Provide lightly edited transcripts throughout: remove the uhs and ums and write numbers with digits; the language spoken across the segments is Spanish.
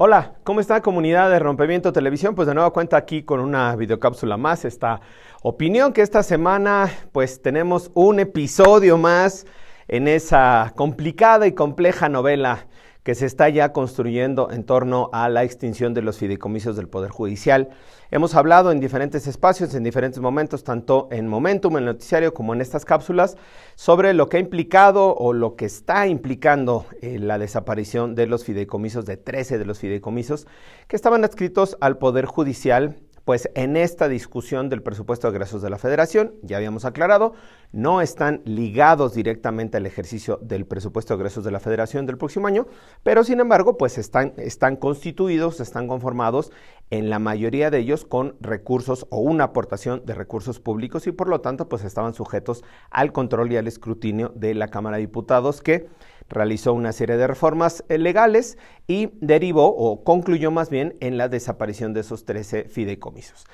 Hola, ¿cómo está comunidad de Rompimiento Televisión? Pues de nueva cuenta aquí con una videocápsula más, esta opinión que esta semana pues tenemos un episodio más en esa complicada y compleja novela que se está ya construyendo en torno a la extinción de los fideicomisos del Poder Judicial. Hemos hablado en diferentes espacios, en diferentes momentos, tanto en Momentum, en el noticiario, como en estas cápsulas, sobre lo que ha implicado o lo que está implicando la desaparición de los fideicomisos, de 13 de los fideicomisos que estaban adscritos al Poder Judicial. Pues en esta discusión del presupuesto de egresos de la Federación, ya habíamos aclarado, no están ligados directamente al ejercicio del presupuesto de egresos de la Federación del próximo año, pero sin embargo, pues están constituidos, están conformados en la mayoría de ellos con recursos o una aportación de recursos públicos y por lo tanto, pues estaban sujetos al control y al escrutinio de la Cámara de Diputados, que realizó una serie de reformas legales y derivó o concluyó más bien en la desaparición de esos 13 fideicomisos.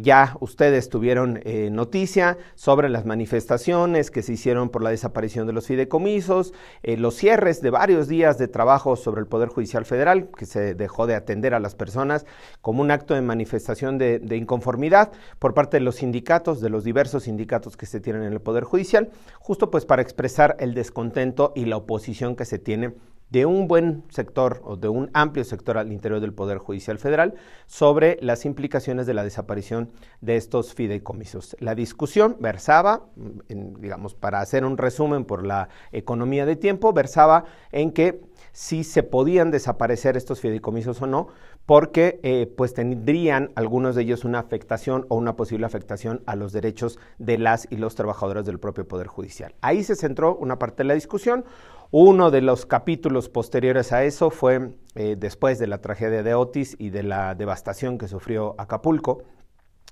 Ya ustedes tuvieron noticia sobre las manifestaciones que se hicieron por la desaparición de los fideicomisos, los cierres de varios días de trabajo sobre el Poder Judicial Federal, que se dejó de atender a las personas como un acto de manifestación de inconformidad por parte de los sindicatos, de los diversos sindicatos que se tienen en el Poder Judicial, justo pues para expresar el descontento y la oposición que se tiene de un buen sector o de un amplio sector al interior del Poder Judicial Federal sobre las implicaciones de la desaparición de estos fideicomisos. La discusión versaba, digamos, para hacer un resumen por la economía de tiempo, versaba en que si se podían desaparecer estos fideicomisos o no, porque pues tendrían algunos de ellos una afectación o una posible afectación a los derechos de las y los trabajadores del propio Poder Judicial. Ahí se centró una parte de la discusión. Uno de los capítulos posteriores a eso fue después de la tragedia de Otis y de la devastación que sufrió Acapulco.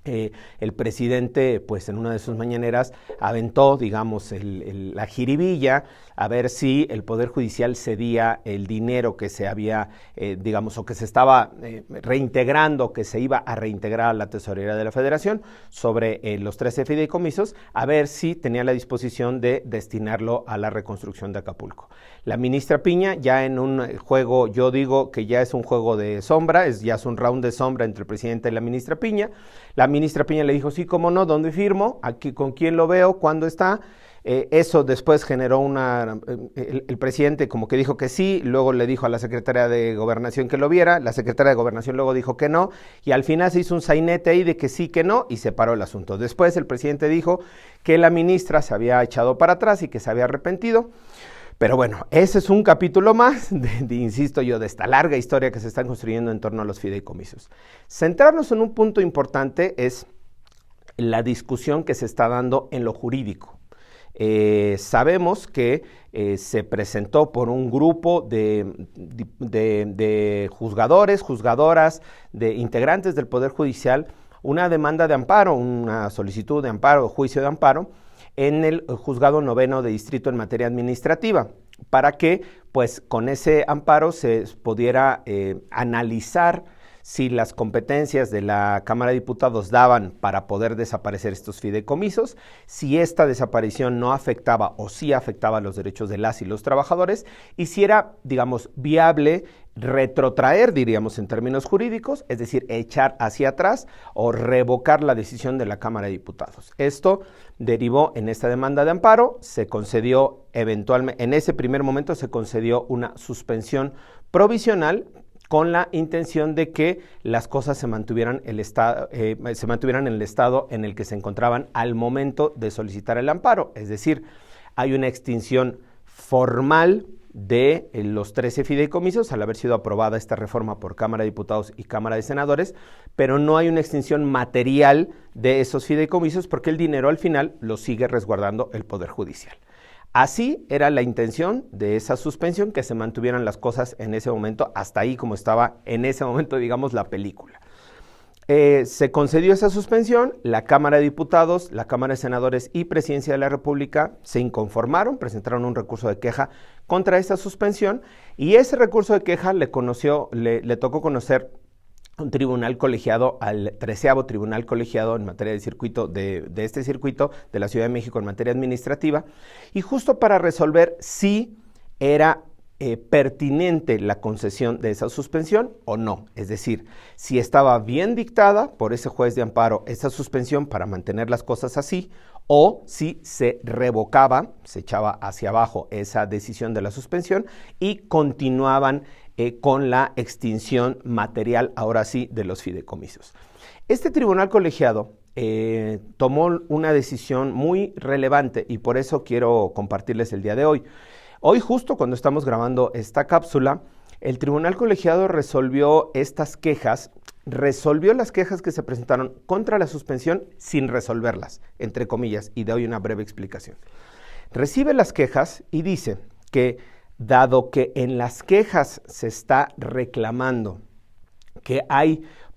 El presidente, pues en una de sus mañaneras, aventó, digamos, la jiribilla a ver si el Poder Judicial cedía el dinero que se había, digamos, o que se estaba reintegrando, que se iba a reintegrar a la Tesorería de la Federación sobre los 13 fideicomisos, a ver si tenía la disposición de destinarlo a la reconstrucción de Acapulco. La ministra Piña, ya en un juego, yo digo que ya es un juego de sombra, ya es un round de sombra entre el presidente y la ministra Piña. La ministra Piña le dijo, sí, cómo no, ¿dónde firmo? Aquí, ¿con quién lo veo? ¿Cuándo está? Eso después generó el presidente como que dijo que sí, luego le dijo a la secretaria de Gobernación que lo viera, la secretaria de Gobernación luego dijo que no, y al final se hizo un sainete ahí de que sí, que no, y se paró el asunto. Después el presidente dijo que la ministra se había echado para atrás y que se había arrepentido. Pero bueno, ese es un capítulo más, insisto yo, de esta larga historia que se está construyendo en torno a los fideicomisos. Centrarnos en un punto importante es la discusión que se está dando en lo jurídico. Sabemos que se presentó por un grupo de juzgadores, juzgadoras, de integrantes del Poder Judicial, una demanda de amparo, una solicitud de amparo, juicio de amparo, en el Juzgado Noveno de Distrito en materia administrativa, para que pues con ese amparo se pudiera analizar si las competencias de la Cámara de Diputados daban para poder desaparecer estos fideicomisos, si esta desaparición no afectaba o sí afectaba los derechos de las y los trabajadores, y si era, digamos, viable retrotraer, diríamos en términos jurídicos, es decir, echar hacia atrás o revocar la decisión de la Cámara de Diputados. Esto derivó en esta demanda de amparo, se concedió eventualmente, en ese primer momento se concedió una suspensión provisional con la intención de que las cosas se mantuvieran en el estado en el que se encontraban al momento de solicitar el amparo, es decir, hay una extinción formal de los 13 fideicomisos al haber sido aprobada esta reforma por Cámara de Diputados y Cámara de Senadores, pero no hay una extinción material de esos fideicomisos porque el dinero al final lo sigue resguardando el Poder Judicial. Así era la intención de esa suspensión, que se mantuvieran las cosas en ese momento, hasta ahí como estaba en ese momento, digamos, la película. Se concedió esa suspensión, la Cámara de Diputados, la Cámara de Senadores y Presidencia de la República se inconformaron, presentaron un recurso de queja contra esa suspensión y ese recurso de queja le tocó conocer un tribunal colegiado, al 13º tribunal colegiado en materia de circuito, de este circuito de la Ciudad de México en materia administrativa, y justo para resolver si era pertinente la concesión de esa suspensión o no. Es decir, si estaba bien dictada por ese juez de amparo esa suspensión para mantener las cosas así, o si se revocaba, se echaba hacia abajo esa decisión de la suspensión y continuaban con la extinción material, ahora sí, de los fideicomisos. Este tribunal colegiado tomó una decisión muy relevante y por eso quiero compartirles el día de hoy. Hoy, justo cuando estamos grabando esta cápsula, el tribunal colegiado resolvió estas quejas, resolvió las quejas que se presentaron contra la suspensión sin resolverlas, entre comillas, y doy una breve explicación. Recibe las quejas y dice que, dado que en las quejas se está reclamando que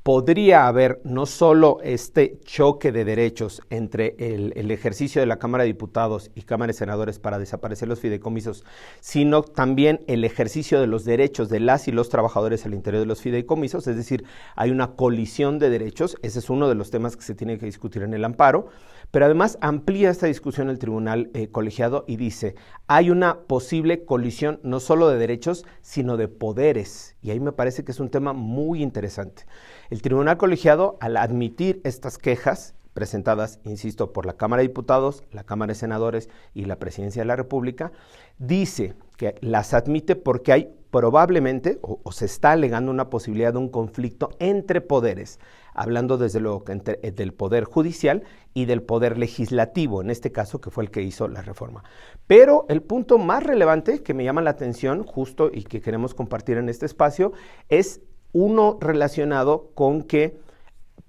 podría haber no solo este choque de derechos entre el ejercicio de la Cámara de Diputados y Cámara de Senadores para desaparecer los fideicomisos, sino también el ejercicio de los derechos de las y los trabajadores al interior de los fideicomisos, es decir, hay una colisión de derechos, ese es uno de los temas que se tiene que discutir en el amparo, pero además amplía esta discusión el tribunal colegiado y dice, hay una posible colisión no solo de derechos, sino de poderes, y ahí me parece que es un tema muy interesante. El tribunal colegiado, al admitir estas quejas presentadas, insisto, por la Cámara de Diputados, la Cámara de Senadores y la Presidencia de la República, dice que las admite porque hay probablemente, o se está alegando una posibilidad de un conflicto entre poderes, hablando desde luego del Poder Judicial y del Poder Legislativo, en este caso que fue el que hizo la reforma. Pero el punto más relevante que me llama la atención justo y que queremos compartir en este espacio es uno relacionado con que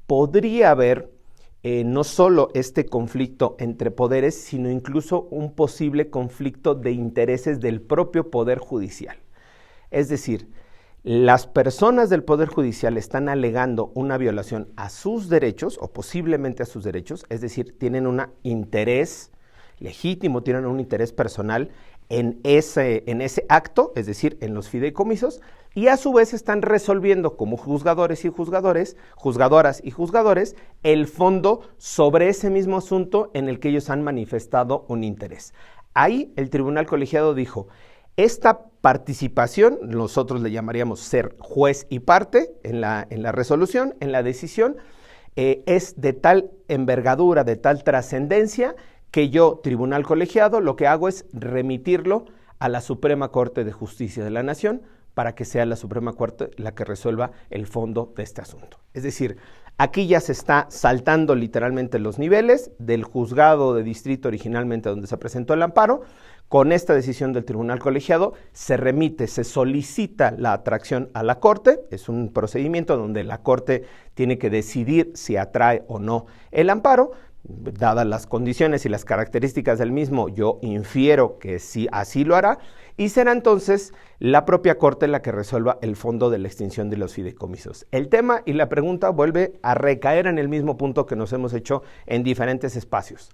podría haber no solo este conflicto entre poderes, sino incluso un posible conflicto de intereses del propio Poder Judicial. Es decir, las personas del Poder Judicial están alegando una violación a sus derechos o posiblemente a sus derechos, es decir, tienen un interés legítimo, tienen un interés personal en ese acto, es decir, en los fideicomisos, y a su vez están resolviendo como juzgadoras y juzgadores, el fondo sobre ese mismo asunto en el que ellos han manifestado un interés. Ahí el tribunal colegiado dijo, esta participación, nosotros le llamaríamos ser juez y parte en la resolución, en la decisión, es de tal envergadura, de tal trascendencia, que yo, tribunal colegiado, lo que hago es remitirlo a la Suprema Corte de Justicia de la Nación para que sea la Suprema Corte la que resuelva el fondo de este asunto. Es decir, aquí ya se está saltando literalmente los niveles del juzgado de distrito originalmente donde se presentó el amparo. Con esta decisión del tribunal colegiado se remite, se solicita la atracción a la Corte, es un procedimiento donde la Corte tiene que decidir si atrae o no el amparo. Dadas las condiciones y las características del mismo, yo infiero que sí, así lo hará, y será entonces la propia Corte la que resuelva el fondo de la extinción de los fideicomisos. El tema y la pregunta vuelve a recaer en el mismo punto que nos hemos hecho en diferentes espacios.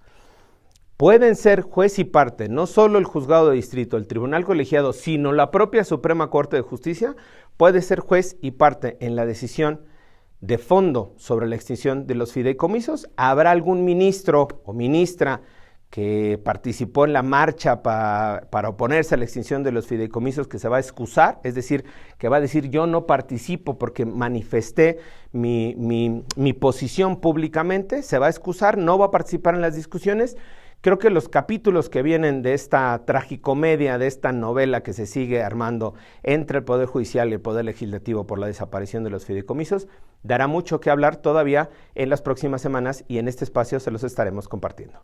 Pueden ser juez y parte, no solo el juzgado de distrito, el tribunal colegiado, sino la propia Suprema Corte de Justicia, puede ser juez y parte en la decisión de fondo sobre la extinción de los fideicomisos. ¿Habrá algún ministro o ministra que participó en la marcha para oponerse a la extinción de los fideicomisos que se va a excusar? Es decir, que va a decir yo no participo porque manifesté mi posición públicamente, se va a excusar, no va a participar en las discusiones. Creo que los capítulos que vienen de esta tragicomedia, de esta novela que se sigue armando entre el Poder Judicial y el Poder Legislativo por la desaparición de los fideicomisos, dará mucho que hablar todavía en las próximas semanas y en este espacio se los estaremos compartiendo.